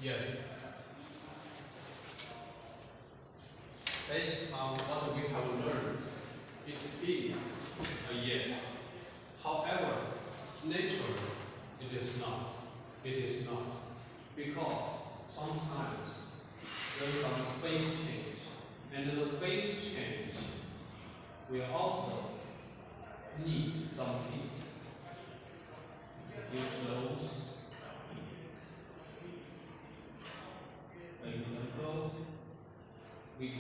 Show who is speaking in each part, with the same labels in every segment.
Speaker 1: Yes. Based on what we have learned, it is a yes. However, nature, it is not. It is not. Because sometimes there is some phase change. And the phase change will also need some heat. It flows. When you can go, we go.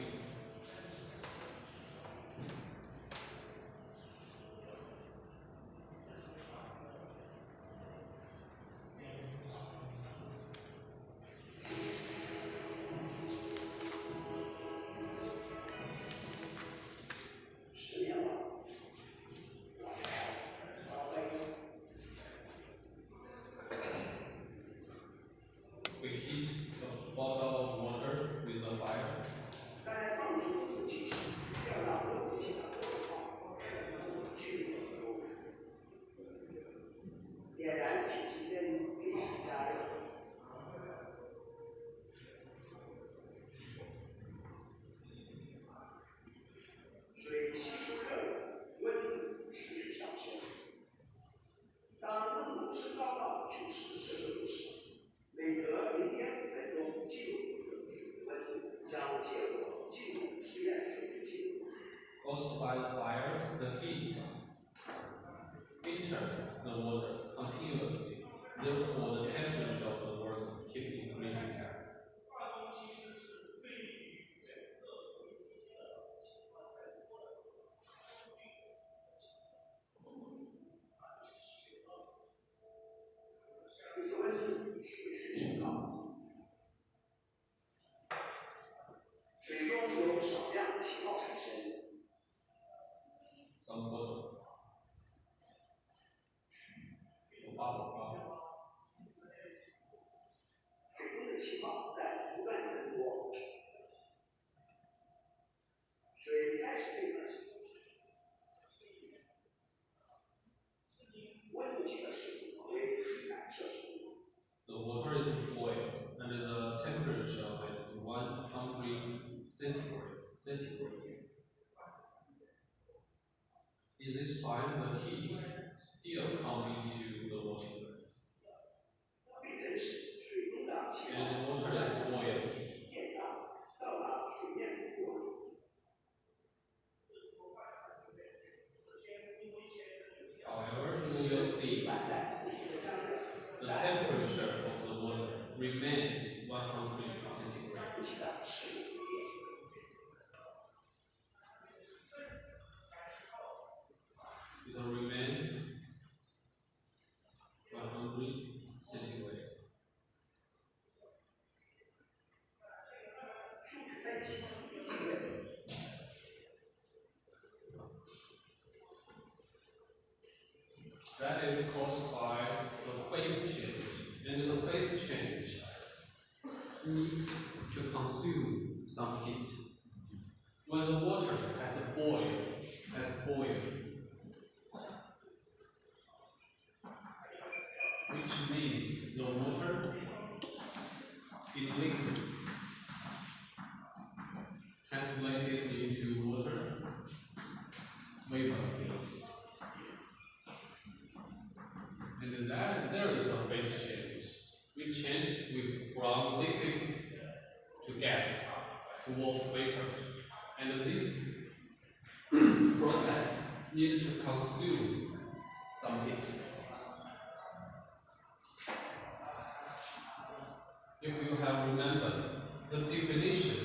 Speaker 1: We heat a bottle of water with a fire.
Speaker 2: 在放置自己时，要让热气的火泡全部进入水中。点燃指击针，必须加热。水吸收热量，温度持续上升。当温度升高到90摄氏度时，每隔0.5分钟进入水温度将结果进入实验水质。
Speaker 1: Caused by the fire, the heat enters the water continuously. Therefore, the temperature of the water keeps increasing. Some water. Bubble.
Speaker 2: 水中的气泡在不断增多，水开始沸腾，温度计的时速为100摄氏度。
Speaker 1: The water is boiled, and the temperature of it is 100 centigrade. In this time, the heat still comes into the water.
Speaker 2: 沸腾时，水中的气泡
Speaker 1: And the water is boiled.
Speaker 2: 变大，到达水面主流。
Speaker 1: However, you will see the temperature of the water remains 100 centigrade. It remains 100 centigrade. That is caused by the phase change, and the phase change need to consume some heat. When the water has boiled, which means the water is liquid, translated into water vapor. And that there is a phase change. We change from liquid to gas to vapor. And this process needs to consume some heat. If you have remembered the definition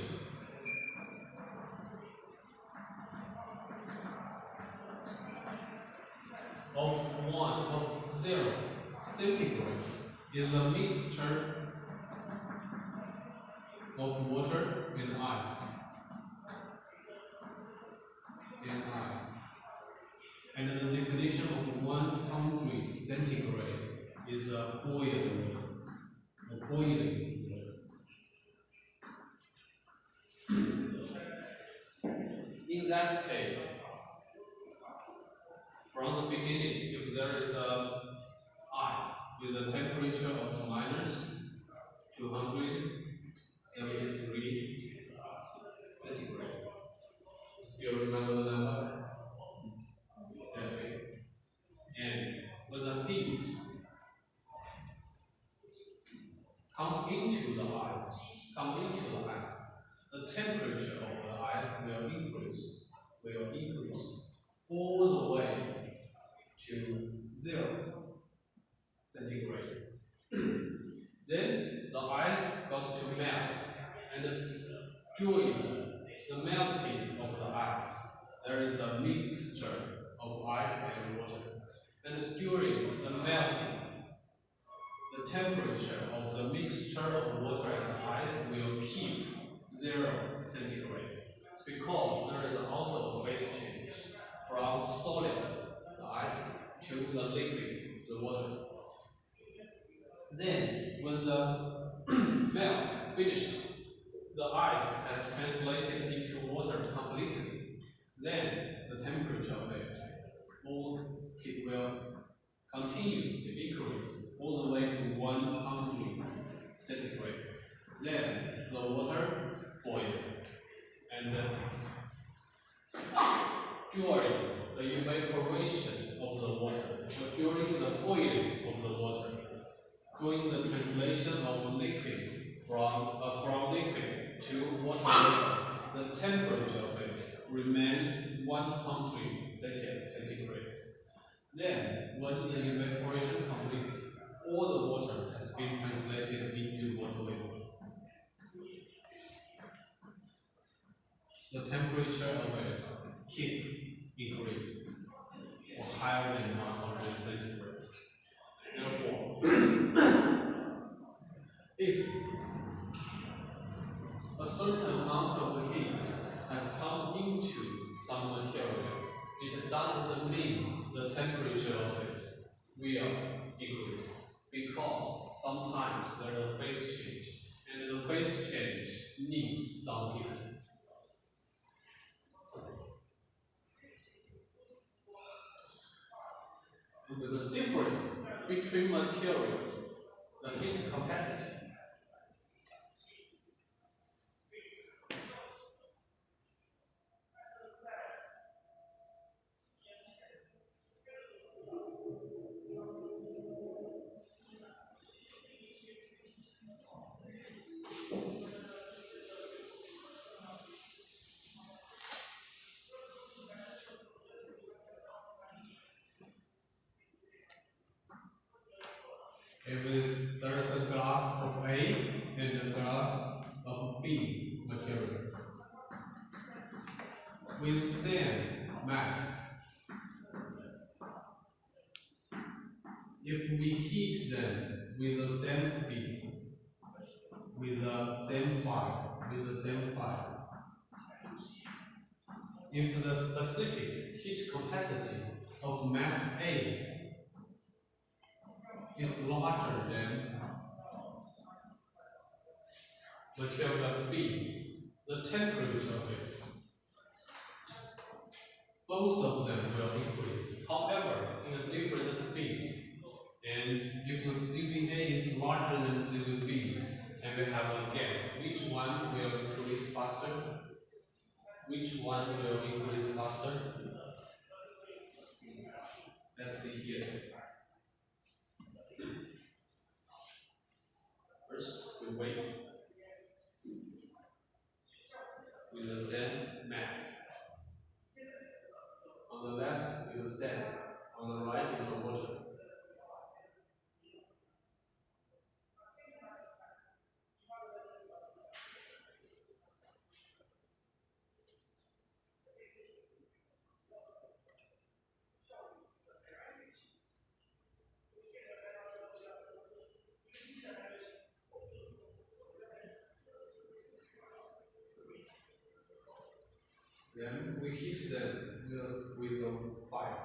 Speaker 1: of 0 centigrade is a mixture of water and ice. And the definition of 100 centigrade is a boiling. In that case, from the beginning, if there is a ice with a temperature of minus 200 come into the ice, the temperature of the ice will increase all the way to 0 centigrade. Then the ice got to melt, and during the melting of the ice, there is a mixture of ice and water. And during the melting, the temperature of the mixture of water and ice will keep 0 centigrade, because there is also a phase change from solid, the ice, to the liquid, the water. Then, when the melt finished, the ice has translated into water completely. Then, the temperature of it will continue to increase all the way to 100 centigrade. Then, the water boils, and during the evaporation of the water, during the boiling of the water, during the translation of liquid from liquid to water, the temperature of it remains 100 centigrade. Then, when the evaporation completes, all the water has been translated into water vapor. The temperature of it keep increase or higher than 100 centigrade. Therefore, if a certain amount of heat has come into some material, it doesn't mean the temperature of it will increase, because sometimes there is a phase change, and the phase change needs some heat. The difference between materials, the heat capacity. If there is a glass of A and a glass of B material with same mass, if we heat them with the same speed, with the same fire, if the specific heat capacity of mass A is larger than material B, the temperature of it, both of them will increase, however, in a different speed. And if the CVA is larger than CVB, and we have a guess, which one will increase faster? Which one will increase faster? Let's see here. First, we wait with the same mass. On the left is the sand, on the right is the water. Then we heat them with a fire.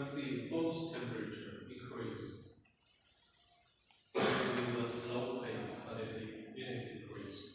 Speaker 1: can see both temperature increase with a slow pace, but it is increased.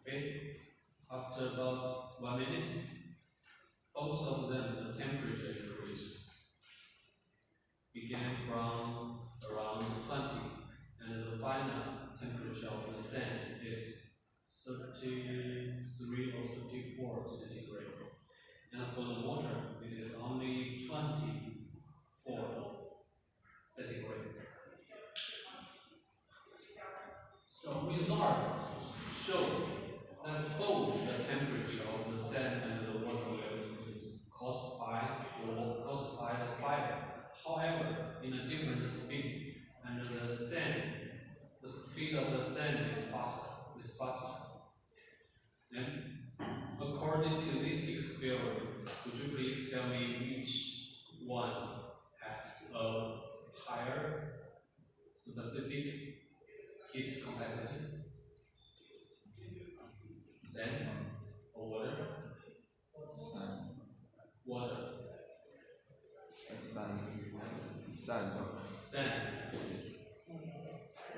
Speaker 1: Okay, after about 1 minute, both of them, the temperature increased. Began from around 20, and the final temperature of the sand is 33 or 34 centigrade. And for the water, it is only 24 centigrade. So results show that both the temperature of the sand and the water will increase caused by the fire. However, in a different speed, and the speed of the sand is faster. Then, according to this experiment, would you please tell me which one has a higher specific heat capacity? Sand or water?
Speaker 3: Sand.
Speaker 1: Water.
Speaker 3: Sand.
Speaker 1: Sand.
Speaker 3: Yes.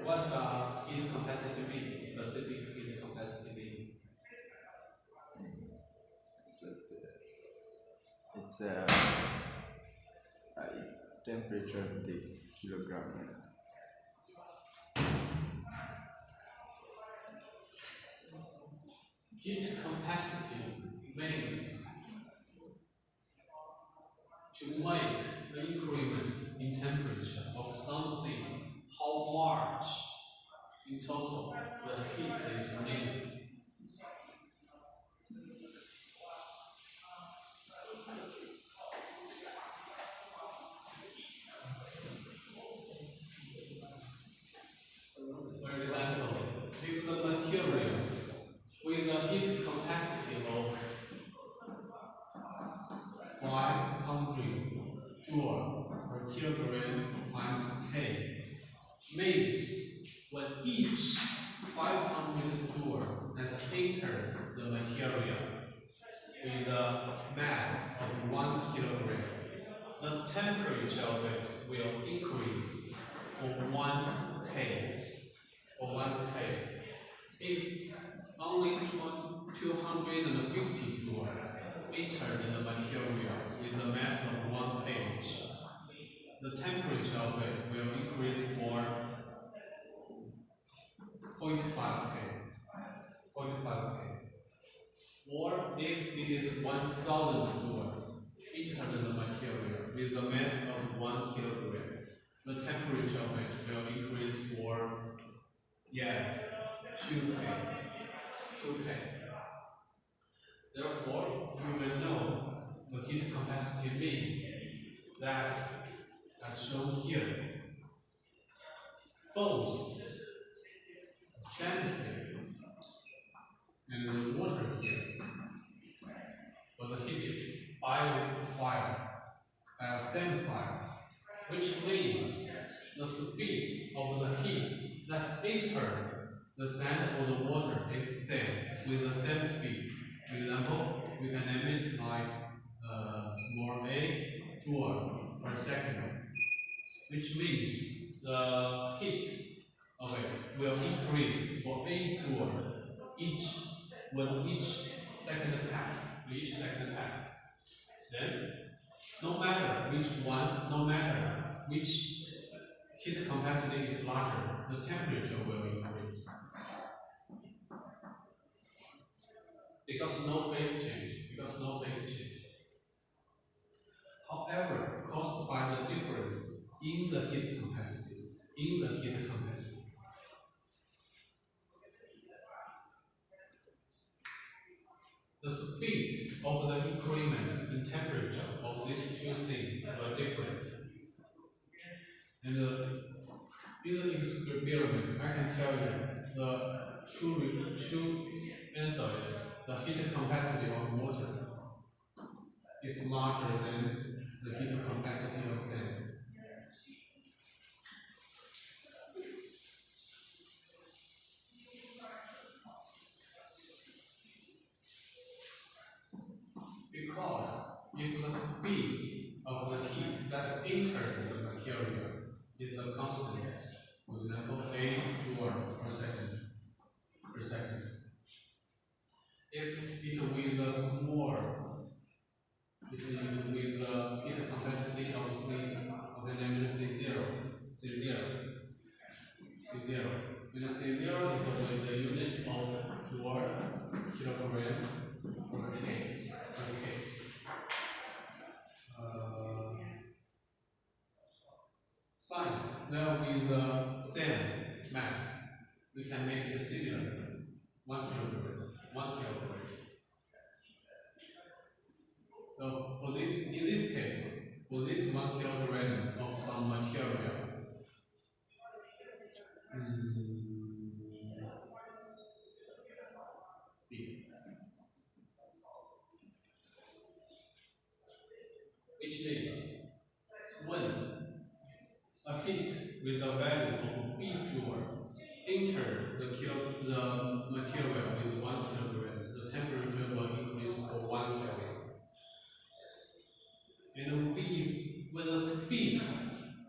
Speaker 1: What does heat capacity mean? Specific heat capacity mean?
Speaker 3: It's temperature of the kilogram.
Speaker 1: Heat capacity means to make the increment in temperature of something, how much in total the heat is needed. For example, if the materials with a heat capacity of 500 joule per kilogram times K means when each 500 joule has entered the material with a mass of 1 kilogram, the temperature of it will increase for 1 K. If only 250 joule entered the material with a mass of 1 kg, the temperature of it will increase for 0.5 K. Or if it is 1000 joule entered the material with a mass of 1 kilogram, the temperature of it will increase for 2K. Therefore, you will know the heat capacity mean. That's as shown here. Both sand here and the water here was heated by a sand fire, which means the speed of the heat that entered the sand or the water is same with the same speed. For example, we can name it like small a joule per second, which means the heat of it will increase for a joule when each second passed. to each second x. Then, no matter which heat capacity is larger, the temperature will increase. Because no phase change. However, caused by the difference in the heat capacity. The speed of the increment in temperature of these two things were different. And in the experiment, I can tell you the true answer is the heat capacity of water is larger than the heat capacity of sand. Because if the speed of the heat that enters the material is a constant, for example, A joule per second. If it with a small, it is with the heat capacity of C, okay, let me say C0. And C0 is with the unit of joule, kilogram, per K. Science, now with the same mass, we can make it similar. 1 kilogram. So in this case, for this 1 kilogram of some material, which means when a heat with a value of B joule enter the material with 1 kilogram, the temperature will increase for 1 Kelvin. And when the speed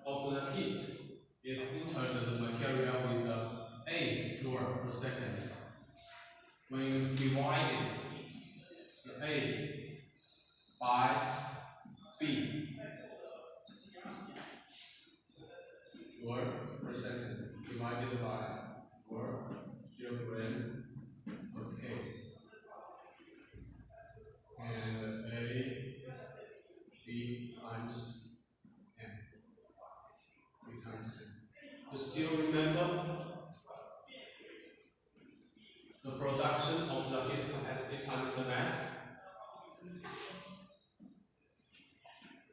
Speaker 1: of the heat is entered the material with A joule per second, when you divide the A by B joule per second divided by joule kilogram per K, and A B times M. You still remember the production of the heat capacity times the mass?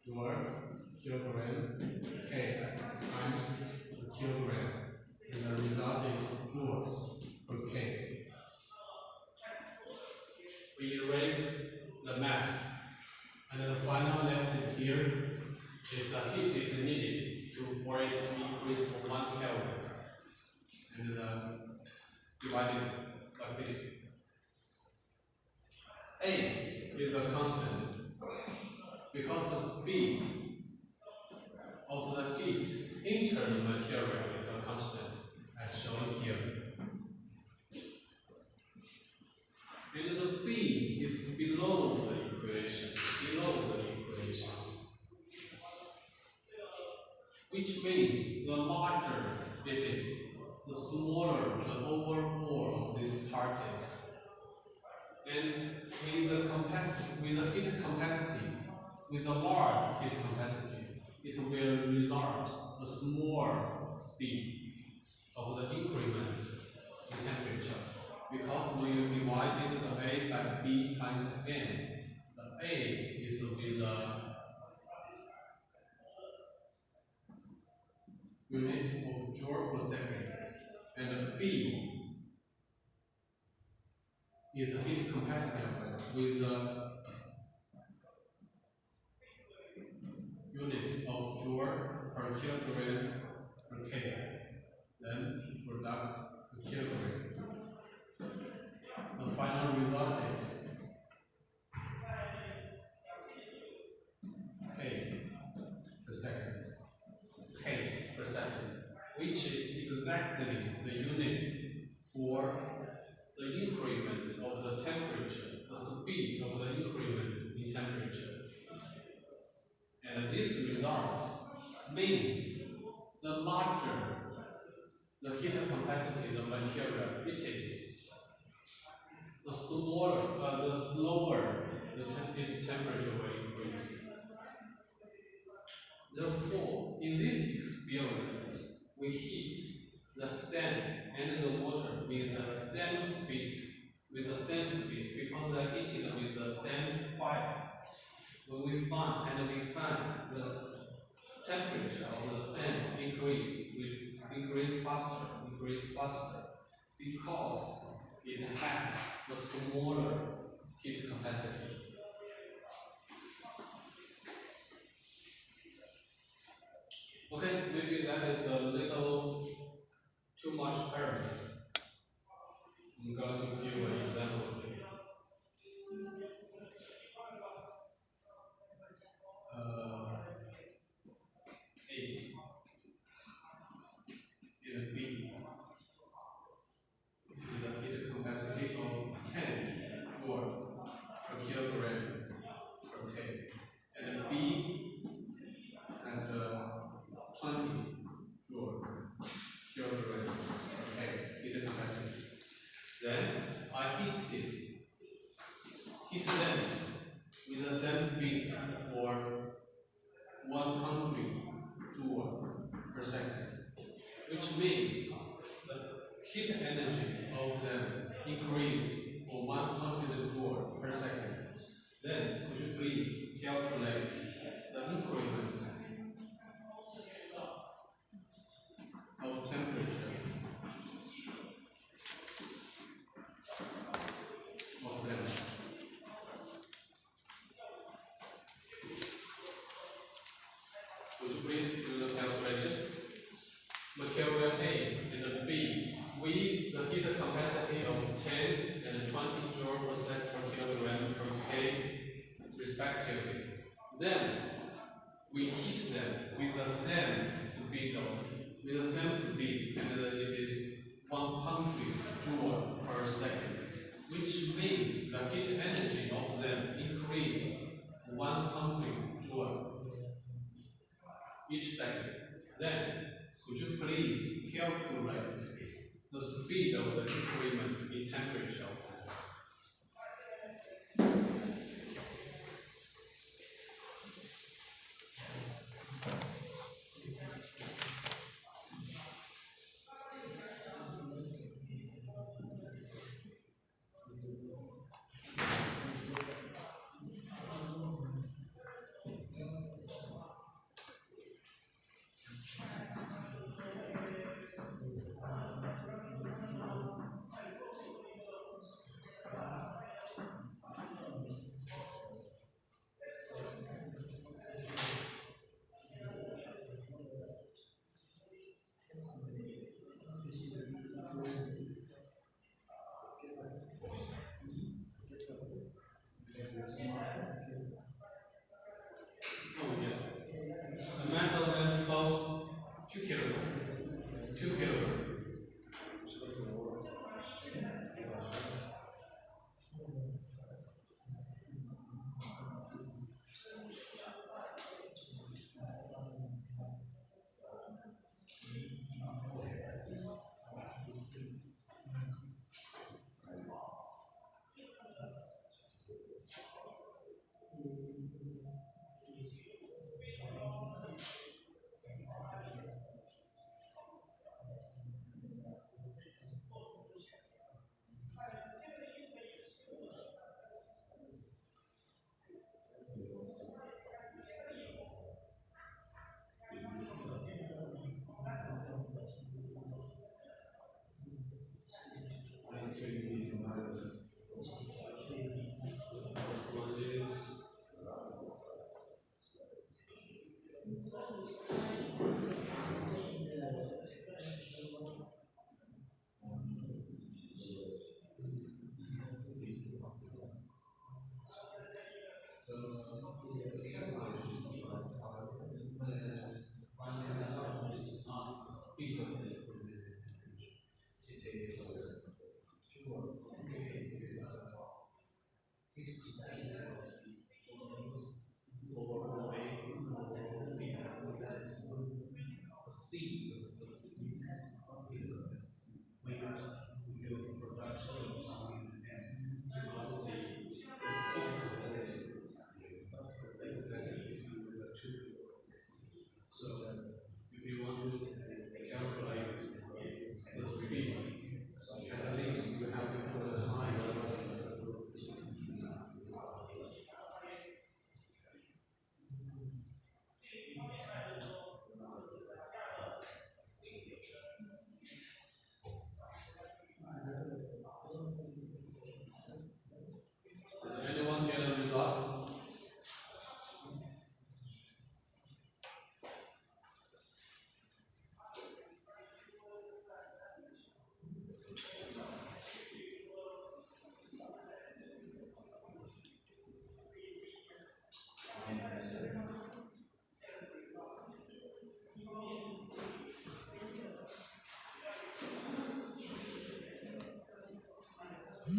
Speaker 1: Joule kilogram K times the kilogram, and the result is joules per K. We erase the mass, and the final left here is the heat is needed for it to increase for 1 Kelvin, and divided like this. A is a constant because the speed of the heat enter the material is a constant, as shown here. And the B is below the equation, which means the larger it is, the smaller the overall of these particles. And with the heat capacity, with a large heat capacity, it will result a small speed of the increment in temperature. Because when you divided the A by B times M, the A is with the unit of joule per second, and the B is the heat capacity of it with the unit of joule per kilogram per K. Then product per kilogram. The final result is K per second, which is exactly the unit for the increment of the temperature, the speed of the increment in temperature. And this result means the larger the heat capacity of the material it is, the slower its temperature will increase. Therefore, in this experiment, we heat the sand and the water with the same speed, because they are heated with the same fire. When we find the temperature of the sand increase faster, because it has the smaller heat capacity. Okay, maybe that is a little too much parameter. I'm going to give an example here. A and B with a heat capacity of 10 joule per kilogram per K, and B has a 20 joule kilogram per K heat capacity. Then I heat them with the same speed for 100 joule per second, which means the heat energy of them increase for 100 joule per second. Then could you please calculate the increment of temperature of them? Would you please do the calculation? Material A and B with the heat capacity of 10 and 20 joule per kilogram per K respectively. Then we heat them with the same speed, and it is 100 joule per second, which means the heat energy of them increase 100 joule each second. Then could you please calculate the speed of the increment in temperature? How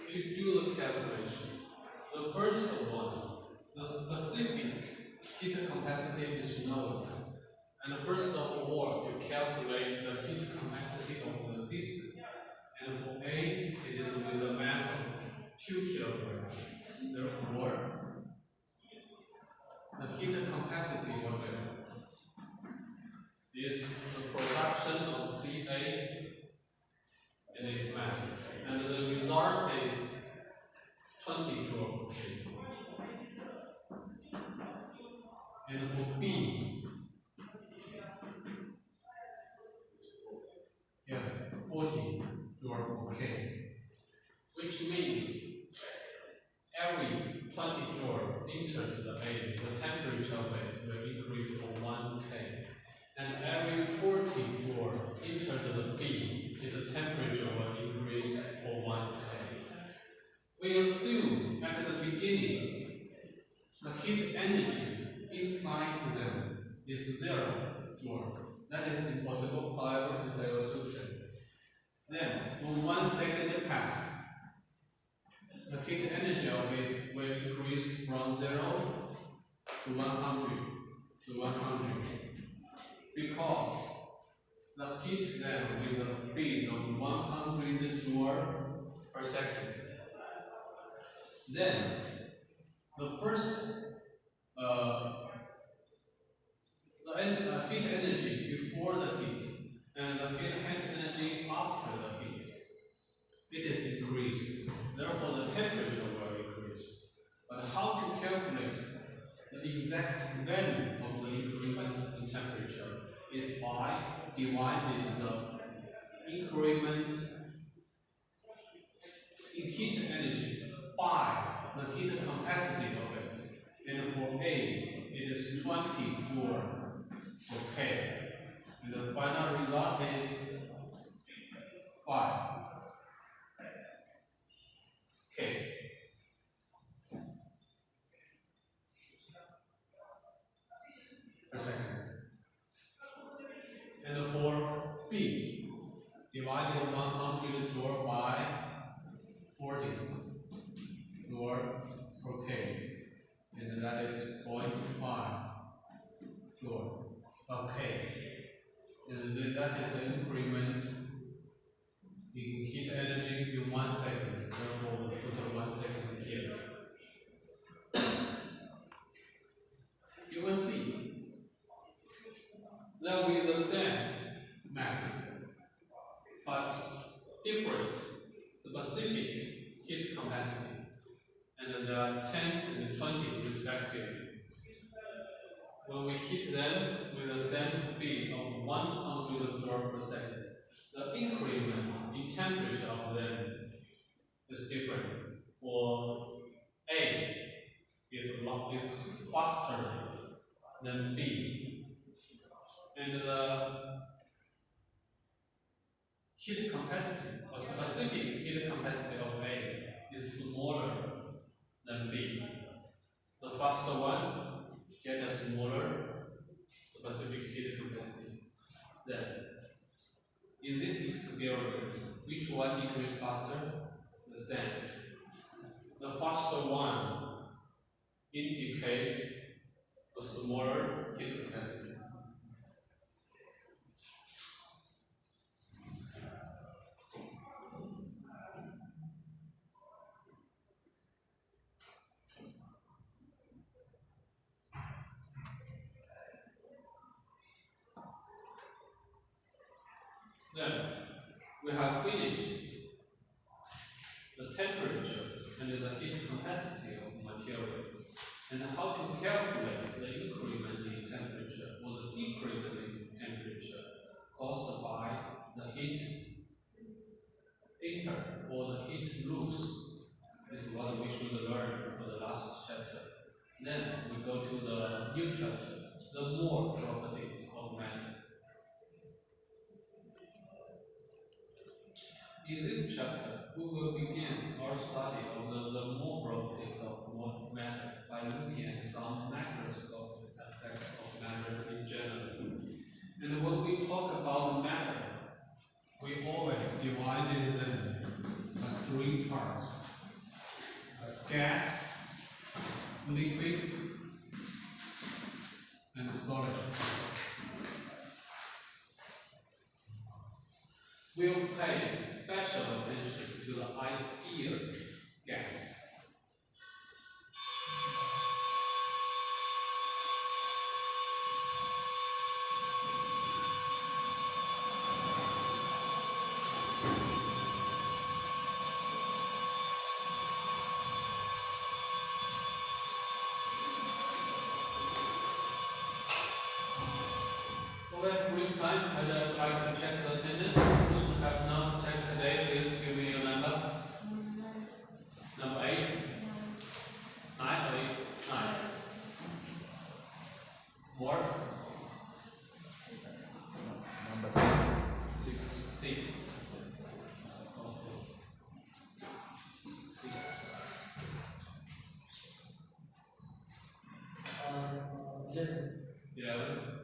Speaker 1: to do the calculation? The first one, the specific heat capacity is known. And first of all, you calculate the heat capacity of the system. And for A, it is with a mass of 2 kilograms. Therefore, the heat capacity of it is the production of Ca in its mass. And the result is 20 joule. And for B, yes, 40 joule for K, which means every 20 joule entered the A, the temperature of it will increase for 1 K. And every 40 joule entered the B, the temperature will increase for 1 K. We assume at the beginning, the heat energy inside them is 0 joule. That is impossible, however, it's a solution. Then, when 1 second passed, the heat energy of it will increase from 0 to 100 to 100. Because the heat then with a speed of 100 joule per second. Then, the first heat energy before the heat and the heat energy after the heat, it is increased. Therefore, the temperature will increase. But how to calculate the exact value of the increment in temperature is by dividing the increment in heat energy by the heat capacity of it. And for A, it is 20 joule for K. And the final result is 5 K. Per second. And for B, divided 100 joule by 40 joule per K. And that is 0.5 joule per K. And that is an increment in heat energy in 1 second. Therefore, we put a 1 second here. You will see that with the same mass, but different specific heat capacity, and there are 10 and 20 respectively. When we heat them with the same speed of 100 joule per second, the increment in temperature of them is different. For A is faster than B, and the heat capacity, or specific heat capacity of A is smaller than B. The faster one gets a smaller specific heat capacity. Then, in this experiment, which one increases faster? The same. The faster one indicates a smaller heat capacity. Then, we have finished the temperature and the heat capacity of material, and how to calculate the increment in temperature or the decrement in temperature caused by the heat enter or the heat loss. This is what we should learn for the last chapter. Then we go to the new chapter, the Moore properties of matter. In this chapter, we will begin our study of the more properties of matter by looking at some macroscopic aspects of matter in general. And when we talk about matter, we always divided them into three parts: gas, liquid, and solid. We'll pay special attention to the ideal gas. Okay, brief time. I'd like to check the attendance. Those who have not checked today, please give me your number. Number 8. 9 or 8? 9. More?
Speaker 3: Number 6.
Speaker 1: 6. Okay. 11.